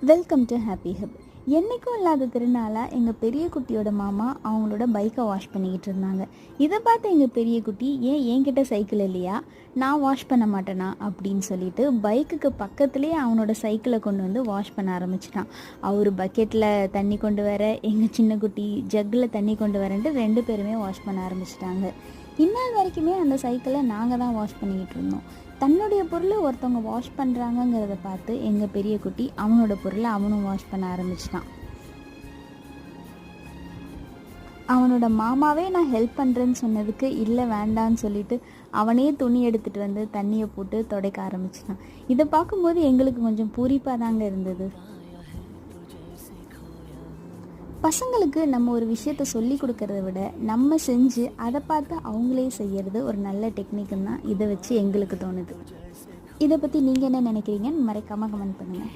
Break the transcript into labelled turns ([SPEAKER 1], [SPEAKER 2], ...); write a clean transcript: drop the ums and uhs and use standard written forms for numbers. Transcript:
[SPEAKER 1] Welcome to happy hub. என்றைக்கும் இல்லாத திருநாளாக எங்கள் பெரிய குட்டியோட மாமா அவங்களோட பைக்கை வாஷ் பண்ணிக்கிட்டு இருந்தாங்க. இதை பார்த்து எங்கள் பெரிய குட்டி, ஏன் என்கிட்ட சைக்கிள் இல்லையா, நான் வாஷ் பண்ண மாட்டேனா அப்படின்னு சொல்லிட்டு பைக்குக்கு பக்கத்துலேயே அவனோட சைக்கிளை கொண்டு வந்து வாஷ் பண்ண ஆரம்பிச்சிட்டான். அவர் பக்கெட்டில் தண்ணி கொண்டு வர, எங்கள் சின்ன குட்டி ஜக்கில் தண்ணி கொண்டு வரேன்ட்டு 2 பேருமே வாஷ் பண்ண ஆரம்பிச்சிட்டாங்க. இந்நாள் வரைக்குமே அந்த சைக்கிளை நாங்கள் தான் வாஷ் பண்ணிக்கிட்டு இருந்தோம். தன்னுடைய பொருளை ஒருத்தவங்க வாஷ் பண்ணுறாங்கங்கிறத பார்த்து எங்கள் பெரிய குட்டி அவனோட பொருளை அவனும் வாஷ் பண்ண ஆரம்பிச்சிட்டான். அவனோட மாமாவே நான் ஹெல்ப் பண்ணுறேன்னு சொன்னதுக்கு இல்லை வேண்டான்னு சொல்லிட்டு அவனே துணி எடுத்துகிட்டு வந்து தண்ணியை போட்டு துடைக்க ஆரம்பிச்சிட்டான். இதை பார்க்கும்போது எங்களுக்கு கொஞ்சம் பூரிப்பாக தாங்க இருந்தது. பசங்களுக்கு நம்ம ஒரு விஷயத்த சொல்லி கொடுக்கறத விட நம்ம செஞ்சு அதை பார்த்து அவங்களே செய்கிறது ஒரு நல்ல டெக்னிக்குன்னு தான் இதை வச்சு எங்களுக்கு தோணுது. இதை பற்றி நீங்கள் என்ன நினைக்கிறீங்கன்னு மறக்காமல் கமெண்ட் பண்ணுங்கள்.